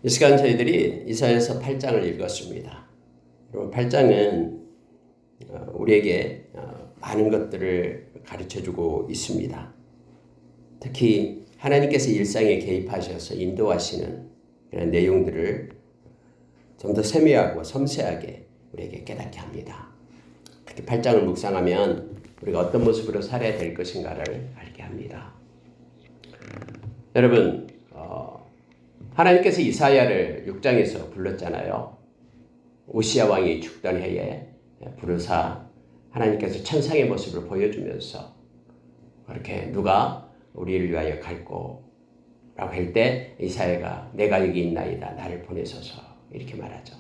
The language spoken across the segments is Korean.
이 시간 저희들이 이사야서 8장을 읽었습니다. 여러분 8장은 우리에게 많은 것들을 가르쳐주고 있습니다. 특히 하나님께서 일상에 개입하셔서 인도하시는 그런 내용들을 좀 더 세밀하고 섬세하게 우리에게 깨닫게 합니다. 특히 8장을 묵상하면 우리가 어떤 모습으로 살아야 될 것인가를 알게 합니다. 여러분 하나님께서 이사야를 6장에서 불렀잖아요. 우시야 왕이 죽던 해에 부르사 하나님께서 천상의 모습을 보여주면서 그렇게 누가 우리를 위하여 갈꼬 라고 할 때 이사야가 내가 여기 있나이다 나를 보내소서 이렇게 말하죠.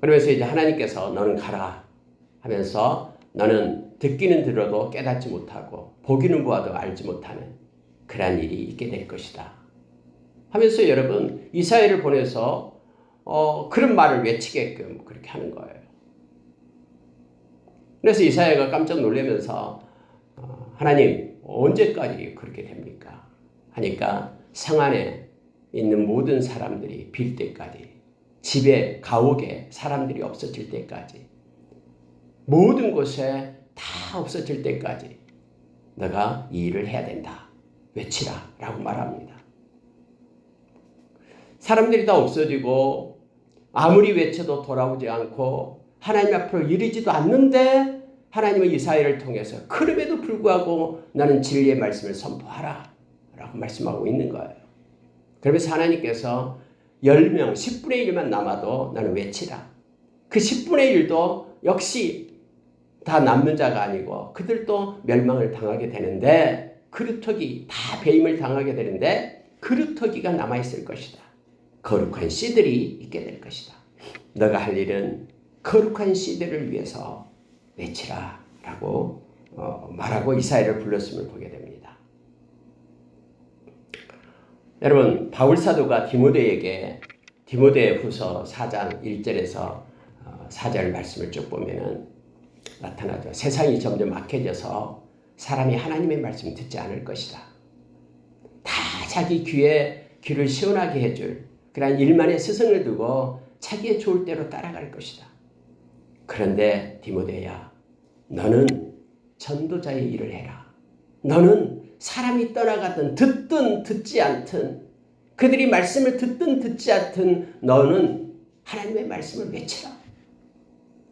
그러면서 이제 하나님께서 너는 가라 하면서 너는 듣기는 들어도 깨닫지 못하고 보기는 보아도 알지 못하는 그러한 일이 있게 될 것이다 하면서 여러분 이사야를 보내서 그런 말을 외치게끔 그렇게 하는 거예요. 그래서 이사야가 깜짝 놀라면서 하나님 언제까지 그렇게 됩니까? 하니까 성 안에 있는 모든 사람들이 빌 때까지 집에 가옥에 사람들이 없어질 때까지 모든 곳에 다 없어질 때까지 너가 이 일을 해야 된다. 외치라 라고 말합니다. 사람들이 다 없어지고 아무리 외쳐도 돌아오지 않고 하나님 앞으로 이르지도 않는데 하나님은 이사야를 통해서 그럼에도 불구하고 나는 진리의 말씀을 선포하라 라고 말씀하고 있는 거예요. 그러면서 하나님께서 10명 10분의 1만 남아도 나는 외치라. 그 10분의 1도 역시 다 남는 자가 아니고 그들도 멸망을 당하게 되는데 그루터기 다 배임을 당하게 되는데 그루터기가 남아있을 것이다. 거룩한 씨들이 있게 될 것이다. 너가 할 일은 거룩한 씨들을 위해서 외치라 라고 말하고 이사야를 불렀음을 보게 됩니다. 여러분 바울사도가 디모데 후서 4장 1절에서 4절 말씀을 쭉 보면은 나타나죠. 세상이 점점 악해져서 사람이 하나님의 말씀을 듣지 않을 것이다. 다 자기 귀에 귀를 시원하게 해줄 그런 일만의 스승을 두고 자기의 좋을 대로 따라갈 것이다. 그런데 디모데야 너는 전도자의 일을 해라. 너는 사람이 떠나가든 듣든 듣지 않든 그들이 말씀을 듣든 듣지 않든 너는 하나님의 말씀을 외치라.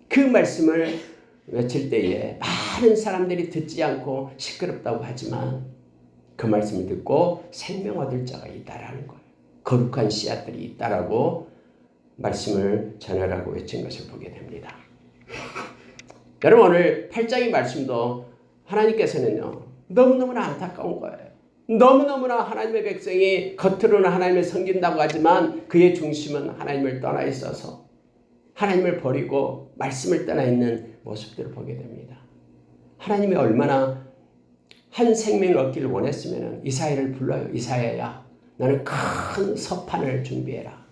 그 말씀을 외칠 때에 많은 사람들이 듣지 않고 시끄럽다고 하지만 그 말씀을 듣고 생명 얻을 자가 있다라는 거예요. 거룩한 씨앗들이 있다라고 말씀을 전하라고 외친 것을 보게 됩니다. 여러분 오늘 8장의 말씀도 하나님께서는요 너무너무나 안타까운 거예요. 너무너무나 하나님의 백성이 겉으로는 하나님을 섬긴다고 하지만 그의 중심은 하나님을 떠나 있어서 하나님을 버리고 말씀을 떠나 있는 모습들을 보게 됩니다. 하나님이 얼마나 한 생명을 얻기를 원했으면 이사야를 불러요. 이사야야 너는 큰 서판을 준비해라.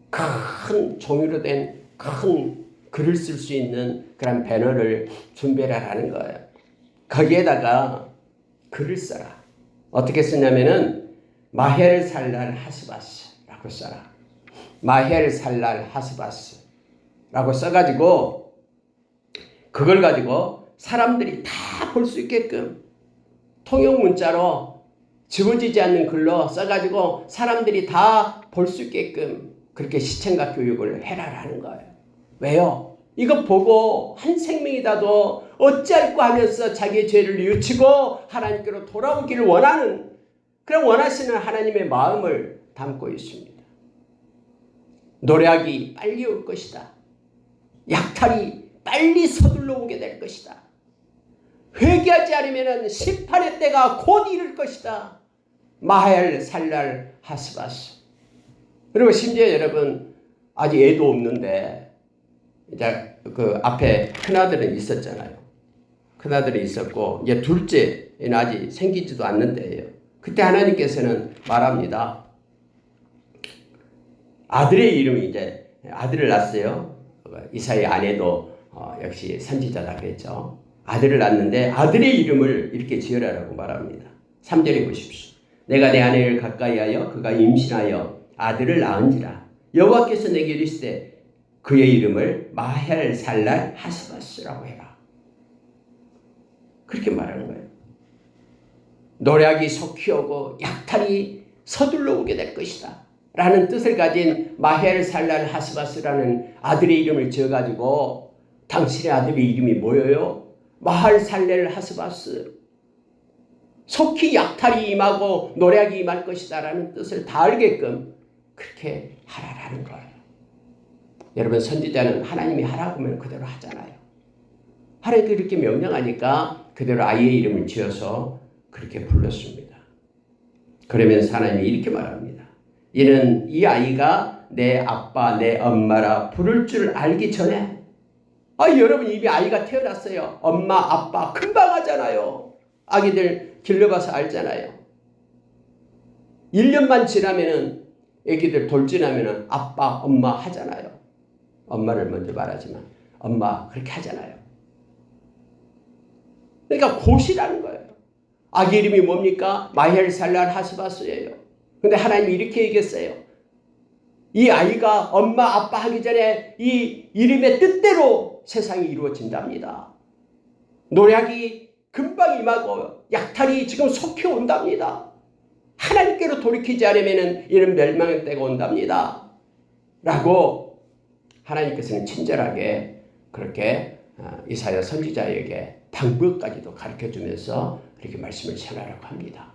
큰 종이로 된 큰 글을 쓸 수 있는 그런 배너를 준비해라라는 거예요. 거기에다가 글을 써라. 어떻게 쓰냐면은 마헬 살랄 하스바스라고 써라. 마헬 살랄 하스바스라고 써가지고 그걸 가지고 사람들이 다 볼 수 있게끔 통용 문자로 지워지지 않는 글로 써가지고 사람들이 다 볼 수 있게끔 그렇게 시청각 교육을 해라라는 거예요. 왜요? 이거 보고 한 생명이라도 어찌할꼬 하면서 자기의 죄를 뉘우치고 하나님께로 돌아오기를 원하는 그런 원하시는 하나님의 마음을 담고 있습니다. 노략이 빨리 올 것이다. 약탈이 빨리 서둘러 오게 될 것이다. 회개하지 않으면 심판의 때가 곧 이를 것이다. 마헬 살랄 하스바스. 그리고 심지어 여러분 아직 애도 없는데 이제 그 앞에 큰아들은 있었잖아요. 큰아들이 있었고 이제 둘째는 아직 생기지도 않는데요. 그때 하나님께서는 말합니다. 아들의 이름이 이제 아들을 낳았어요. 이사야의 아내도 역시 선지자다 그랬죠. 아들을 낳았는데 아들의 이름을 이렇게 지으라라고 말합니다. 3절에 보십시오. 내가 내 아내를 가까이하여 그가 임신하여 아들을 낳은지라. 여호와께서 내게 이르시되 그의 이름을 마헬살랄 하스바스라고 해라. 그렇게 말하는 거예요. 노략이 속히 오고 약탈이 서둘러 오게 될 것이다 라는 뜻을 가진 마헬살랄 하스바스라는 아들의 이름을 지어가지고 당신의 아들의 이름이 뭐예요? 마헬살랄 하스바스. 속히 약탈이 임하고 노략이 임할 것이다 라는 뜻을 다 알게끔 그렇게 하라라는 거예요. 여러분, 선지자는 하나님이 하라고 하면 그대로 하잖아요. 하나님이 그렇게 명령하니까 그대로 아이의 이름을 지어서 그렇게 불렀습니다. 그러면서 하나님이 이렇게 말합니다. 이는 이 아이가 내 아빠 내 엄마라 부를 줄 알기 전에, 여러분 이미 아이가 태어났어요. 엄마 아빠 금방 하잖아요. 아기들 길러봐서 알잖아요. 1년만 지나면은 애기들 돌진하면은 아빠 엄마 하잖아요. 엄마를 먼저 말하지만 엄마 그렇게 하잖아요. 그러니까 곧이라는 거예요. 아기 이름이 뭡니까? 마헬살랄 하스바스예요. 근데 하나님이 이렇게 얘기했어요. 이 아이가 엄마 아빠 하기 전에 이 이름의 뜻대로 세상이 이루어진답니다. 노략이 금방 임하고 약탈이 지금 속히 온답니다. 하나님께로 돌이키지 않으면 이는 멸망의 때가 온답니다. 라고 하나님께서는 친절하게 그렇게 이사야 선지자에게 방법까지도 가르쳐주면서 그렇게 말씀을 전하라고 합니다.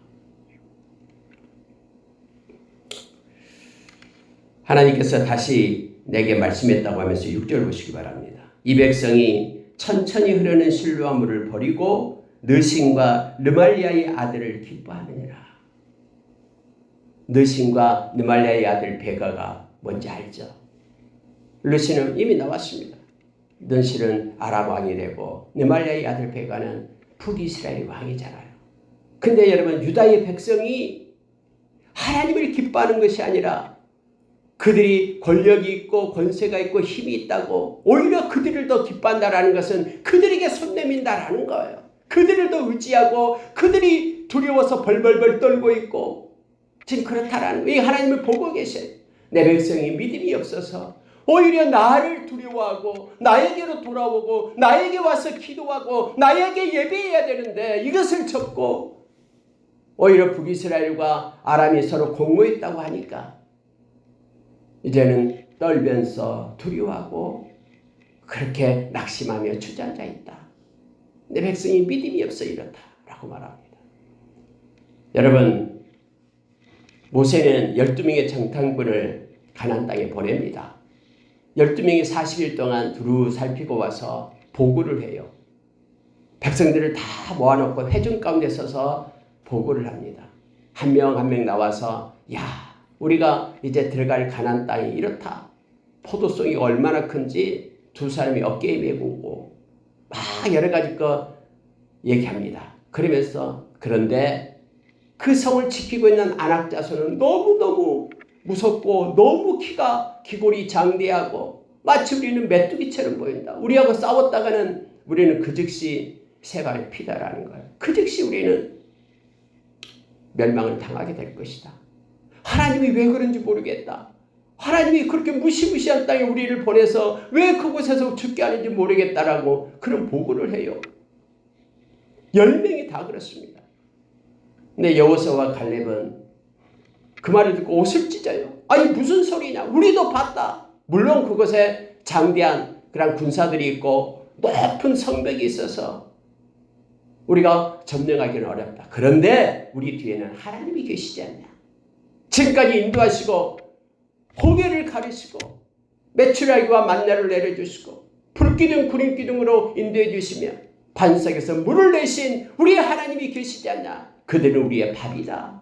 하나님께서 다시 내게 말씀했다고 하면서 6절 보시기 바랍니다. 이 백성이 천천히 흐르는 실로아물을 버리고 느신과 르말리아의 아들을 기뻐하느니라. 느신과 르말리아의 아들 베가가 뭔지 알죠? 느신은 이미 나왔습니다. 느신은 아람 왕이 되고 르말리아의 아들 베가는 북이스라엘 왕이잖아요. 근데 여러분, 유다의 백성이 하나님을 기뻐하는 것이 아니라 그들이 권력이 있고 권세가 있고 힘이 있다고 오히려 그들을 더 기뻐한다라는 것은 그들에게 손 내민다라는 거예요. 그들을 더 의지하고 그들이 두려워서 벌벌벌 떨고 있고 지금 그렇다라는 거예요. 하나님을 보고 계셔요. 내 백성이 믿음이 없어서 오히려 나를 두려워하고 나에게로 돌아오고 나에게 와서 기도하고 나에게 예배해야 되는데 이것을 접고 오히려 북이스라엘과 아람이 서로 공모했다고 하니까 이제는 떨면서 두려워하고 그렇게 낙심하며 주저앉아 있다. 내 백성이 믿음이 없어 이렇다라고 말합니다. 여러분, 모세는 12명의 정탐꾼을 가나안 땅에 보냅니다. 12명이 40일 동안 두루 살피고 와서 보고를 해요. 백성들을 다 모아놓고 회중 가운데 서서 보고를 합니다. 한 명 한 명 나와서 야, 우리가 이제 들어갈 가나안 땅이 이렇다. 포도송이 얼마나 큰지 두 사람이 어깨에 메고 막 여러 가지 거 얘기합니다. 그러면서 그런데 그 성을 지키고 있는 아낙 자손은 너무너무 무섭고 너무 키가 기골이 장대하고 마치 우리는 메뚜기처럼 보인다. 우리하고 싸웠다가는 우리는 그 즉시 세 발의 피다라는 거예요. 그 즉시 우리는 멸망을 당하게 될 것이다. 하나님이 왜 그런지 모르겠다. 하나님이 그렇게 무시무시한 땅에 우리를 보내서 왜 그곳에서 죽게 하는지 모르겠다라고 그런 보고를 해요. 10명이 다 그렇습니다. 근데 여호수아와 갈렙은 그 말을 듣고 옷을 찢어요. 아니 무슨 소리냐. 우리도 봤다. 물론 그곳에 장대한 그런 군사들이 있고 높은 성벽이 있어서 우리가 점령하기는 어렵다. 그런데 우리 뒤에는 하나님이 계시지 않냐. 지금까지 인도하시고 홍해를 가르시고 메추라기와 만나를 내려주시고 불기둥 구름기둥으로 인도해 주시며 반석에서 물을 내신 우리의 하나님이 계시지 않냐. 그들은 우리의 밥이다.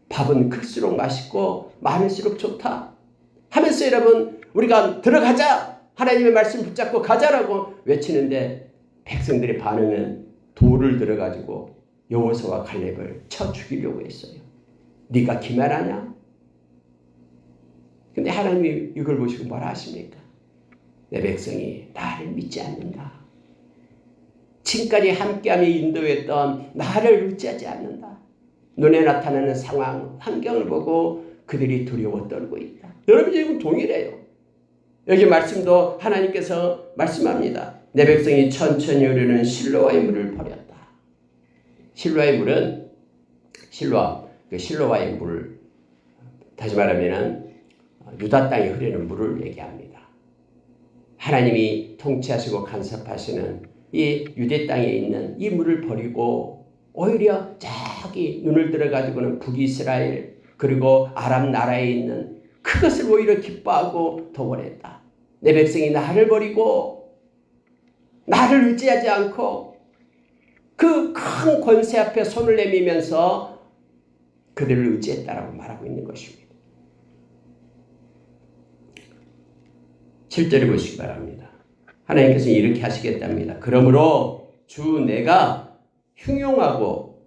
밥은 클수록 맛있고 많을수록 좋다 하면서 여러분 우리가 들어가자. 하나님의 말씀 붙잡고 가자라고 외치는데 백성들의 반응은 돌을 들어가지고 여호수아와 갈렙을 쳐 죽이려고 했어요. 네가 기만하냐? 근데 하나님이 이걸 보시고 뭐라 하십니까? 내 백성이 나를 믿지 않는다. 지금까지 함께하며 인도했던 나를 의지하지 않는다. 눈에 나타나는 상황, 환경을 보고 그들이 두려워 떨고 있다. 여러분 지금 동일해요. 여기 말씀도 하나님께서 말씀합니다. 내 백성이 천천히 흐르는 실로와의 물을 버렸다. 실로와의 물은 실로와의 물, 다시 말하면 유다 땅에 흐르는 물을 얘기합니다. 하나님이 통치하시고 간섭하시는 이 유대 땅에 있는 이 물을 버리고 오히려 저기 눈을 들어가지고는 북이스라엘 그리고 아람 나라에 있는 그것을 오히려 기뻐하고 더 원했다. 내 백성이 나를 버리고 나를 의지하지 않고 그 큰 권세 앞에 손을 내밀면서 그들을 의지했다라고 말하고 있는 것입니다. 7절을 보시기 바랍니다. 하나님께서 이렇게 하시겠답니다. 그러므로 주 내가 흉용하고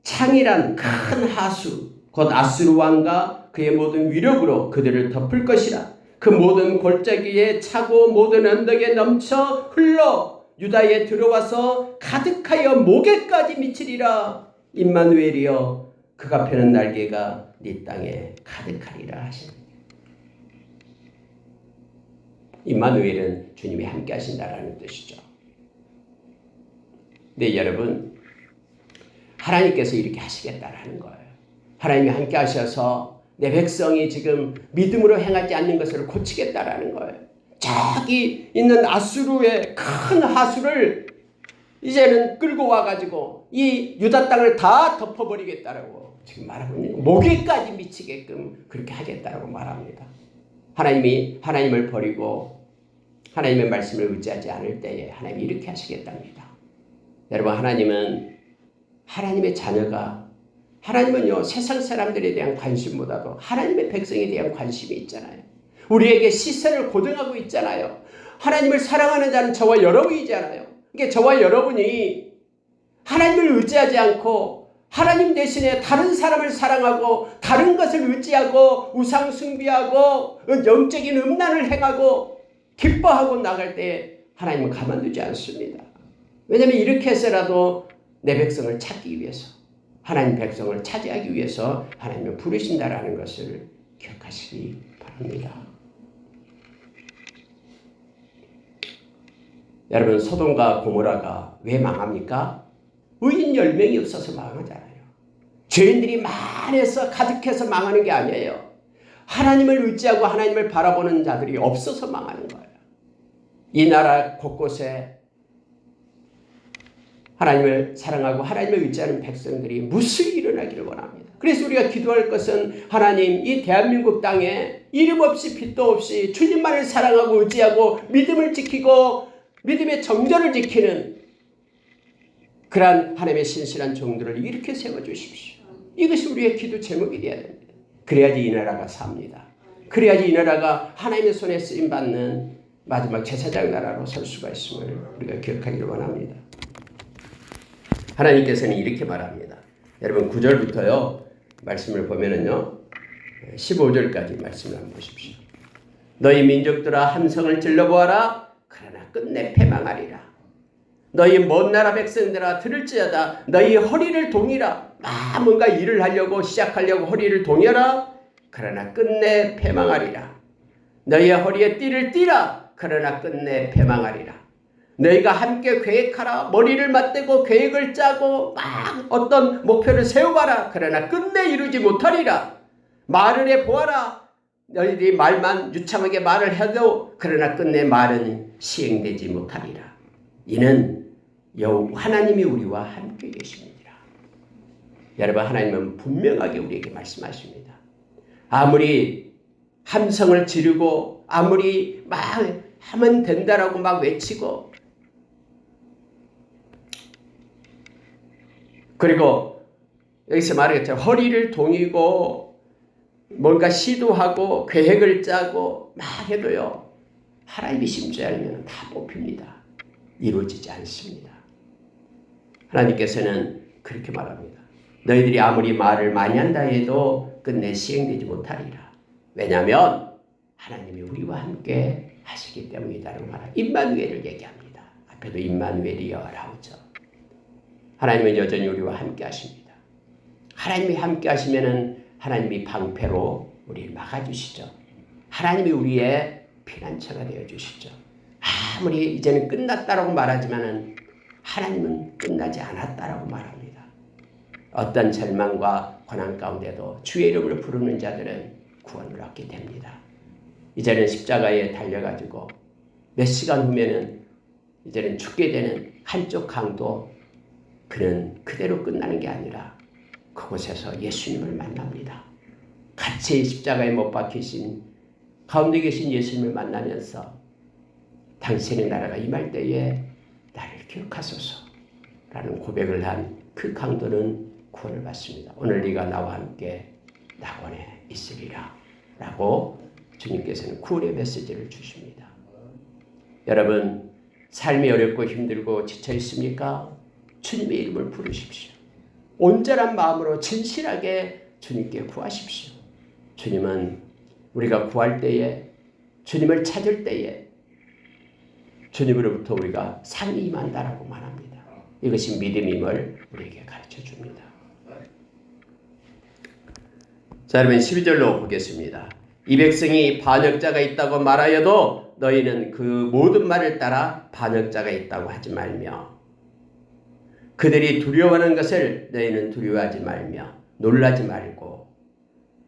창이란 큰 하수 곧 아수르 왕과 그의 모든 위력으로 그들을 덮을 것이라. 그 모든 골짜기에 차고 모든 언덕에 넘쳐 흘러 유다에 들어와서 가득하여 목에까지 미치리라. 임마누엘이여 그가 펴는 날개가 네 땅에 가득하리라 하십니다. 임마누엘은 주님이 함께 하신다라는 뜻이죠. 네, 여러분 하나님께서 이렇게 하시겠다라는 거예요. 하나님이 함께 하셔서 내 백성이 지금 믿음으로 행하지 않는 것을 고치겠다라는 거예요. 저기 있는 아수르의 큰 하수를 이제는 끌고 와가지고 이 유다 땅을 다 덮어버리겠다라고 지금 말하고 있는 거예요. 목에까지 미치게끔 그렇게 하겠다라고 말합니다. 하나님이 하나님을 버리고 하나님의 말씀을 의지하지 않을 때에 하나님이 이렇게 하시겠답니다. 여러분 하나님은 하나님의 자녀가 하나님은요 세상 사람들에 대한 관심보다도 하나님의 백성에 대한 관심이 있잖아요. 우리에게 시선을 고정하고 있잖아요. 하나님을 사랑하는 자는 저와 여러분이잖아요. 그러니까 저와 여러분이 하나님을 의지하지 않고 하나님 대신에 다른 사람을 사랑하고 다른 것을 의지하고 우상 숭배하고 영적인 음란을 행하고 기뻐하고 나갈 때 하나님은 가만두지 않습니다. 왜냐하면 이렇게 해서라도 내 백성을 찾기 위해서 하나님 백성을 차지하기 위해서 하나님을 부르신다라는 것을 기억하시기 바랍니다. 여러분 소돔과 고모라가 왜 망합니까? 의인 10명이 없어서 망하잖아요. 죄인들이 많아서 가득해서 망하는 게 아니에요. 하나님을 의지하고 하나님을 바라보는 자들이 없어서 망하는 거예요. 이 나라 곳곳에 하나님을 사랑하고 하나님을 의지하는 백성들이 무수히 일어나기를 원합니다. 그래서 우리가 기도할 것은 하나님 이 대한민국 땅에 이름 없이 빛도 없이 주님만을 사랑하고 의지하고 믿음을 지키고 믿음의 정절을 지키는 그러한 하나님의 신실한 종들을 이렇게 세워주십시오. 이것이 우리의 기도 제목이 되어야 됩니다. 그래야지 이 나라가 삽니다. 그래야지 이 나라가 하나님의 손에 쓰임받는 마지막 제사장 나라로 설 수가 있음을 우리가 기억하기를 원합니다. 하나님께서는 이렇게 말합니다. 여러분 9절부터요 말씀을 보면은요 15절까지 말씀을 한번 보십시오. 너희 민족들아 함성을 질러보아라. 그러나 끝내 패망하리라. 너희 먼 나라 백성들아 들을지어다. 너희 허리를 동이라. 뭔가 일을 하려고 시작하려고 허리를 동여라. 그러나 끝내 패망하리라. 너희의 허리에 띠를 띠라. 그러나 끝내 패망하리라. 너희가 함께 계획하라. 머리를 맞대고 계획을 짜고 막 어떤 목표를 세워봐라. 그러나 끝내 이루지 못하리라. 말을 해보아라. 너희들이 말만 유창하게 말을 해도 그러나 끝내 말은 시행되지 못하리라. 이는 여호와 하나님이 우리와 함께 계십니다. 여러분 하나님은 분명하게 우리에게 말씀하십니다. 아무리 함성을 지르고 아무리 막 하면 된다라고 막 외치고 그리고 여기서 말하겠죠. 허리를 동이고 뭔가 시도하고 계획을 짜고 막 해도요. 하나님이 심지어하면 다 뽑힙니다. 이루어지지 않습니다. 하나님께서는 그렇게 말합니다. 너희들이 아무리 말을 많이 한다 해도 끝내 시행되지 못하리라. 왜냐하면 하나님이 우리와 함께 하시기 때문이다라고 말합니다. 임마누엘을 얘기합니다. 앞에도 임마누엘이여 나오죠. 하나님은 여전히 우리와 함께 하십니다. 하나님이 함께 하시면은 하나님이 방패로 우리를 막아주시죠. 하나님이 우리의 피난처가 되어주시죠. 아무리 이제는 끝났다라고 말하지만은 하나님은 끝나지 않았다라고 말합니다. 어떤 절망과 고난 가운데도 주의 이름을 부르는 자들은 구원을 얻게 됩니다. 이제는 십자가에 달려가지고 몇 시간 후면은 이제는 죽게 되는 한쪽 강도 그는 그대로 끝나는 게 아니라 그곳에서 예수님을 만납니다. 같이 십자가에 못 박히신 가운데 계신 예수님을 만나면서 당신의 나라가 임할 때에 나를 기억하소서 라는 고백을 한 그 강도는 구원을 받습니다. 오늘 네가 나와 함께 낙원에 있으리라 라고 주님께서는 구원의 메시지를 주십니다. 여러분 삶이 어렵고 힘들고 지쳐 있습니까? 주님의 이름을 부르십시오. 온전한 마음으로 진실하게 주님께 구하십시오. 주님은 우리가 구할 때에 주님을 찾을 때에 주님으로부터 우리가 상이 임한다라고 말합니다. 이것이 믿음임을 우리에게 가르쳐 줍니다. 자, 여러분 12절로 보겠습니다. 이 백성이 반역자가 있다고 말하여도 너희는 그 모든 말을 따라 반역자가 있다고 하지 말며 그들이 두려워하는 것을 너희는 두려워하지 말며 놀라지 말고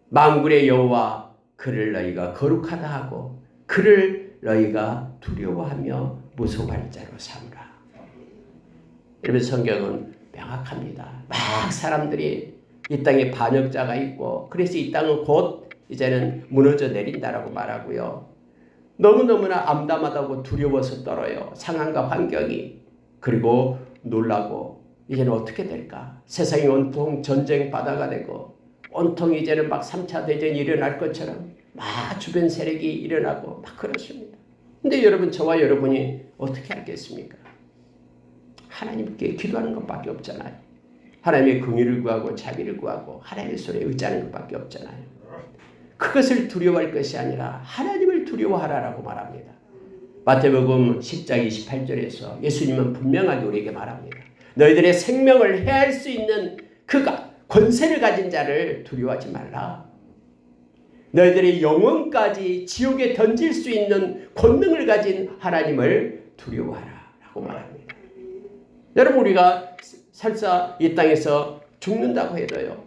만군의 여호와 그를 너희가 거룩하다 하고 그를 너희가 두려워하며 무서워할 자로 삼으라. 여러분 성경은 명확합니다. 막 사람들이 이 땅에 반역자가 있고 그래서 이 땅은 곧 이제는 무너져 내린다라고 말하고요. 너무너무나 암담하다고 두려워서 떨어요. 상황과 환경이. 그리고 놀라고 이제는 어떻게 될까? 세상이 온통 전쟁 바다가 되고 온통 이제는 막 3차 대전이 일어날 것처럼 막 주변 세력이 일어나고 막 그렇습니다. 근데 여러분 저와 여러분이 어떻게 알겠습니까? 하나님께 기도하는 것밖에 없잖아요. 하나님의 긍휼을 구하고 자비를 구하고 하나님의 손에 의지하는 것밖에 없잖아요. 그것을 두려워할 것이 아니라 하나님을 두려워하라라고 말합니다. 마태복음 10장 28절에서 예수님은 분명하게 우리에게 말합니다. 너희들의 생명을 해할 수 있는 그 권세를 가진 자를 두려워하지 말라. 너희들의 영혼까지 지옥에 던질 수 있는 권능을 가진 하나님을 두려워하라 라고 말합니다. 여러분 우리가 설사 이 땅에서 죽는다고 해도요.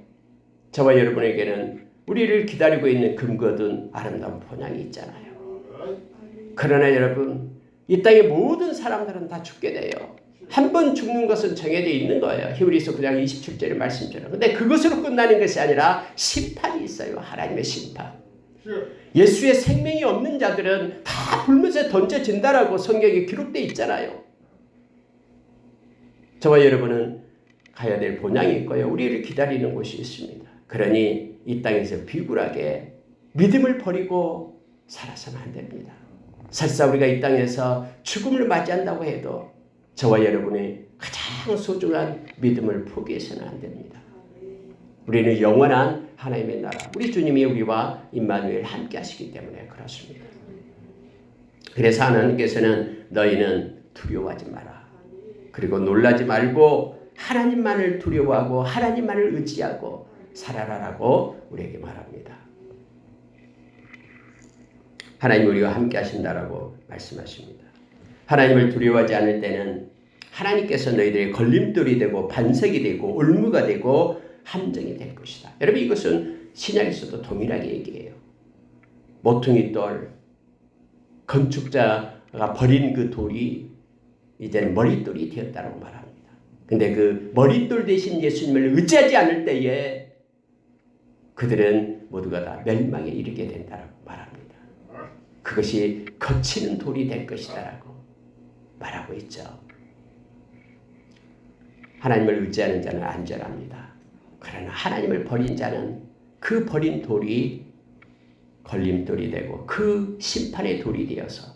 저와 여러분에게는 우리를 기다리고 있는 금거든 아름다운 본향이 있잖아요. 그러나 여러분 이 땅의 모든 사람들은 다 죽게 돼요. 한 번 죽는 것은 정해져 있는 거예요. 히브리서 9장 27절의 말씀처럼. 근데 그것으로 끝나는 것이 아니라 심판이 있어요. 하나님의 심판. 예수의 생명이 없는 자들은 다 불못에 던져진다라고 성경에 기록되어 있잖아요. 저와 여러분은 가야 될 본향이 있고요. 우리를 기다리는 곳이 있습니다. 그러니 이 땅에서 비굴하게 믿음을 버리고 살아서는 안 됩니다. 설사 우리가 이 땅에서 죽음을 맞이한다고 해도 저와 여러분의 가장 소중한 믿음을 포기해서는 안 됩니다. 우리는 영원한 하나님의 나라, 우리 주님이 우리와 임마누엘 함께 하시기 때문에 그렇습니다. 그래서 하나님께서는 너희는 두려워하지 마라. 그리고 놀라지 말고 하나님만을 두려워하고 하나님만을 의지하고 살아라라고 우리에게 말합니다. 하나님 우리와 함께 하신다라고 말씀하십니다. 하나님을 두려워하지 않을 때는 하나님께서 너희들의 걸림돌이 되고 반석이 되고 올무가 되고 함정이 될 것이다. 여러분 이것은 신약에서도 동일하게 얘기해요. 모퉁이 돌, 건축자가 버린 그 돌이 이제는 머릿돌이 되었다고 말합니다. 근데 그 머릿돌 대신 예수님을 의지하지 않을 때에 그들은 모두가 다 멸망에 이르게 된다고 말합니다. 그것이 거치는 돌이 될 것이다라고 말하고 있죠. 하나님을 의지하는 자는 안전합니다. 그러나 하나님을 버린 자는 그 버린 돌이 걸림돌이 되고 그 심판의 돌이 되어서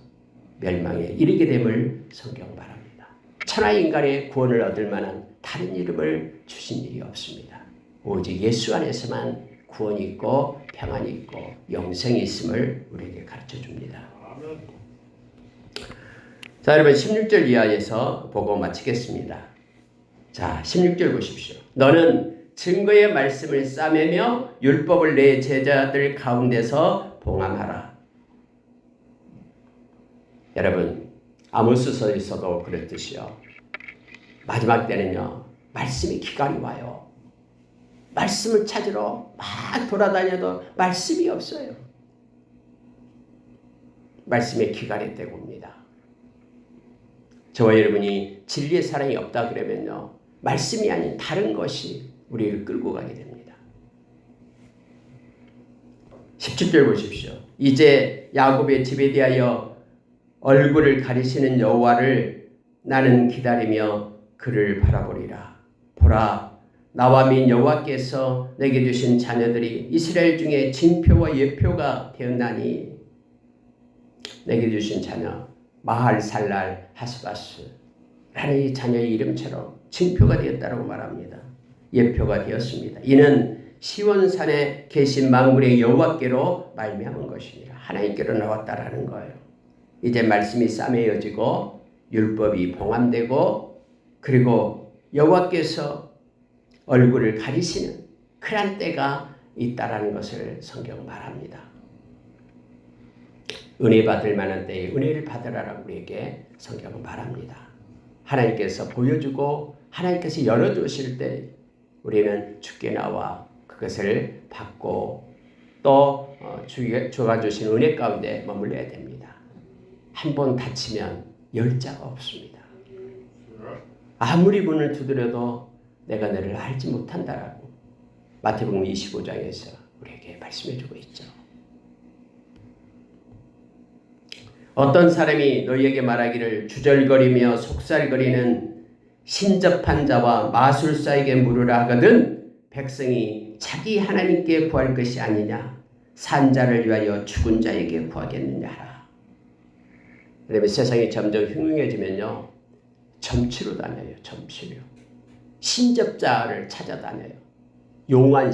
멸망에 이르게 됨을 성경 말합니다. 천하 인간의 구원을 얻을 만한 다른 이름을 주신 일이 없습니다. 오직 예수 안에서만 구원이 있고 평안이 있고 영생이 있음을 우리에게 가르쳐 줍니다. 자, 여러분 16절 이하에서 보고 마치겠습니다. 자, 16절 보십시오. 너는 증거의 말씀을 싸매며 율법을 내 제자들 가운데서 봉함하라. 여러분, 아모스서에서도 그랬듯이요. 마지막 때는요. 말씀이 기갈이 와요. 말씀을 찾으러 막 돌아다녀도 말씀이 없어요. 말씀의 기갈이 되고 옵니다. 저와 여러분이 진리의 사랑이 없다 그러면요. 말씀이 아닌 다른 것이 우리를 끌고 가게 됩니다. 17절 보십시오. 이제 야곱의 집에 대하여 얼굴을 가리시는 여호와를 나는 기다리며 그를 바라보리라. 보라, 나와 및 여호와께서 내게 주신 자녀들이 이스라엘 중에 징표와 예표가 되었나니 내게 주신 자녀 마할살랄 하스바스라는 이 자녀의 이름처럼 징표가 되었다고 말합니다. 예표가 되었습니다. 이는 시온산에 계신 만군의 여호와께로 말미암은 것입니다. 하나님께로 나왔다라는 거예요. 이제 말씀이 싸매어지고 율법이 봉함되고 그리고 여호와께서 얼굴을 가리시는 그런 때가 있다라는 것을 성경은 말합니다. 은혜 받을 만한 때에 은혜를 받으라라고 우리에게 성경은 말합니다. 하나님께서 보여주고 하나님께서 열어주실 때 우리는 주께 나와 그것을 받고 또 주가 주신 은혜 가운데 머물러야 됩니다. 한 번 다치면 열 자가 없습니다. 아무리 문을 두드려도 내가 너를 알지 못한다라고 마태복음 25장에서 우리에게 말씀해주고 있죠. 어떤 사람이 너희에게 말하기를 주절거리며 속살거리는 신접한 자와 마술사에게 물으라 하거든 백성이 자기 하나님께 구할 것이 아니냐 산자를 위하여 죽은 자에게 구하겠느냐 하라. 그러면 세상이 점점 흉흉해지면요. 점치로 다녀요. 점치로. 신접자를 찾아다녀요. 용한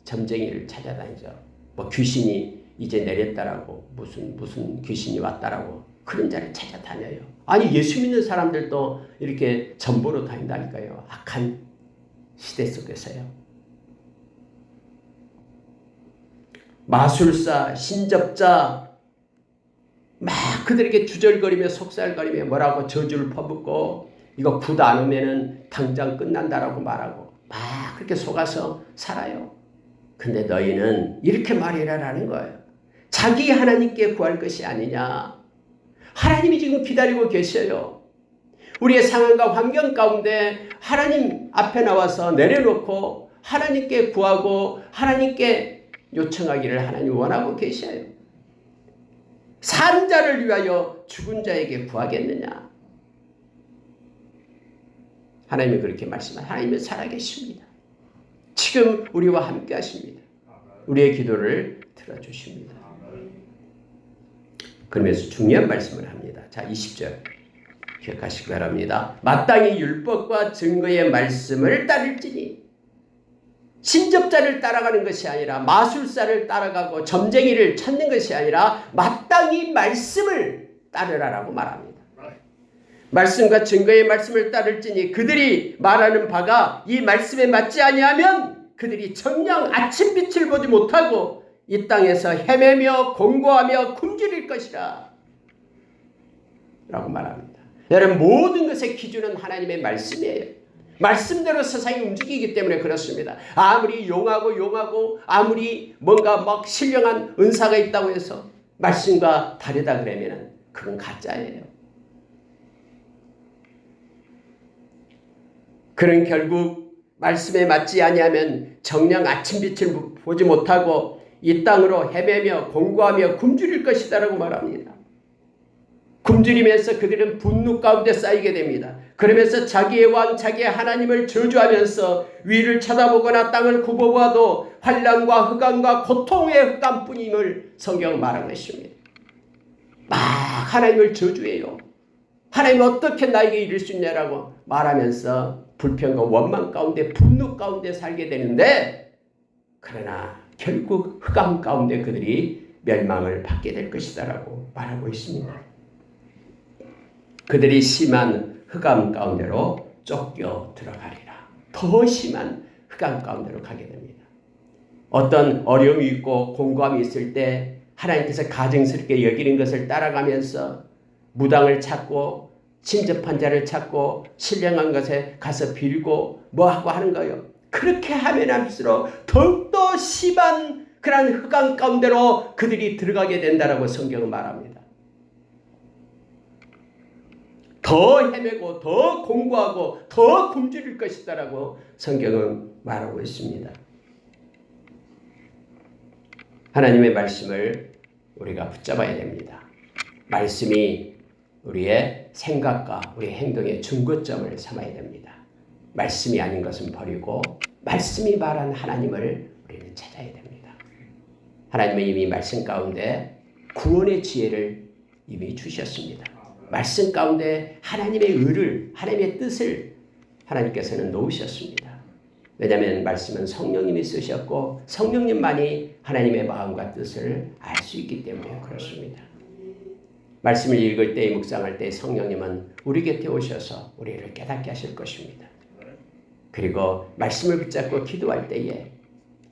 점쟁이를 찾아다니죠. 뭐 귀신이 이제 내렸다라고 무슨 귀신이 왔다라고 그런 자를 찾아다녀요. 아니 예수 믿는 사람들도 이렇게 전보로 다닌다니까요. 악한 시대 속에서요. 마술사, 신접자 막 그들에게 주절거리며 속살거리며 뭐라고 저주를 퍼붓고 이거 굿 안 오면은 당장 끝난다라고 말하고 막 그렇게 속아서 살아요. 근데 너희는 이렇게 말해라라는 거예요. 자기 하나님께 구할 것이 아니냐. 하나님이 지금 기다리고 계셔요. 우리의 상황과 환경 가운데 하나님 앞에 나와서 내려놓고 하나님께 구하고 하나님께 요청하기를 하나님 원하고 계셔요. 산 자를 위하여 죽은 자에게 구하겠느냐. 하나님이 그렇게 말씀하시면 하나님은 살아계십니다. 지금 우리와 함께 하십니다. 우리의 기도를 들어주십니다. 그러면서 중요한 말씀을 합니다. 자, 20절 기억하시기 바랍니다. 마땅히 율법과 증거의 말씀을 따를지니 신접자를 따라가는 것이 아니라 마술사를 따라가고 점쟁이를 찾는 것이 아니라 마땅히 말씀을 따르라라고 말합니다. 말씀과 증거의 말씀을 따를지니 그들이 말하는 바가 이 말씀에 맞지 아니하면 그들이 정녕 아침빛을 보지 못하고 이 땅에서 헤매며 공고하며 굶주릴 것이라 라고 말합니다. 여러분 모든 것의 기준은 하나님의 말씀이에요. 말씀대로 세상이 움직이기 때문에 그렇습니다. 아무리 용하고 아무리 뭔가 막 신령한 은사가 있다고 해서 말씀과 다르다 그러면 그건 가짜예요. 그런 결국 말씀에 맞지 아니하면 정녕 아침빛을 보지 못하고 이 땅으로 헤매며 공고하며 굶주릴 것이다라고 말합니다. 굶주리면서 그들은 분노 가운데 쌓이게 됩니다. 그러면서 자기의 왕 자기의 하나님을 저주하면서 위를 쳐다보거나 땅을 굽어보아도 환난과 흑암과 고통의 흑암뿐임을 성경은 말하고 있습니다. 막 하나님을 저주해요. 하나님 어떻게 나에게 이럴 수 있냐라고 말하면서 불평과 원망 가운데 분노 가운데 살게 되는데 그러나 결국 흑암 가운데 그들이 멸망을 받게 될 것이다라고 말하고 있습니다. 그들이 심한 흑암 가운데로 쫓겨 들어가리라. 더 심한 흑암 가운데로 가게 됩니다. 어떤 어려움이 있고 공고함이 있을 때 하나님께서 가증스럽게 여기는 것을 따라가면서 무당을 찾고 친접한 자를 찾고 신령한 것에 가서 빌고 뭐하고 하는 거예요. 그렇게 하면 할수록 더욱더 심한 그런 흑암 가운데로 그들이 들어가게 된다라고 성경은 말합니다. 더 헤매고 더 공부하고 더 굶주릴 것이다라고 성경은 말하고 있습니다. 하나님의 말씀을 우리가 붙잡아야 됩니다. 말씀이 우리의 생각과 우리의 행동의 중거점을 삼아야 됩니다. 말씀이 아닌 것은 버리고 말씀이 말한 하나님을 우리는 찾아야 됩니다. 하나님은 이미 말씀 가운데 구원의 지혜를 이미 주셨습니다. 말씀 가운데 하나님의 의를, 하나님의 뜻을 하나님께서는 놓으셨습니다. 왜냐하면 말씀은 성령님이 쓰셨고 성령님만이 하나님의 마음과 뜻을 알 수 있기 때문에 그렇습니다. 말씀을 읽을 때, 묵상할 때 성령님은 우리 곁에 오셔서 우리를 깨닫게 하실 것입니다. 그리고 말씀을 붙잡고 기도할 때에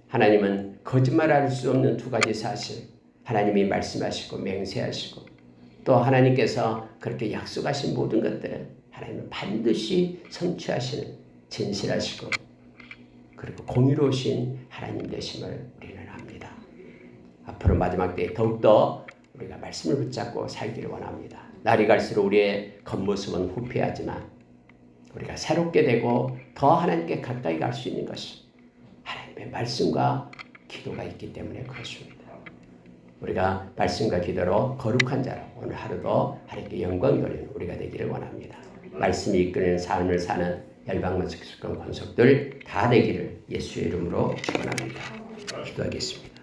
하나님은 거짓말할 수 없는 두 가지 사실, 하나님이 말씀하시고 맹세하시고 또 하나님께서 그렇게 약속하신 모든 것들은 하나님은 반드시 성취하시는 진실하시고 그리고 공의로우신 하나님 되심을 우리는 압니다. 앞으로 마지막 때에 더욱더 우리가 말씀을 붙잡고 살기를 원합니다. 날이 갈수록 우리의 겉모습은 후패하지만 우리가 새롭게 되고 더 하나님께 가까이 갈 수 있는 것이 하나님의 말씀과 기도가 있기 때문에 그렇습니다. 우리가 말씀과 기도로 거룩한 자로 오늘 하루도 하나님께 영광 돌리는 우리가 되기를 원합니다. 말씀이 이끄는 삶을 사는 열방만석수권 권속들 다 되기를 예수의 이름으로 축원합니다. 기도하겠습니다.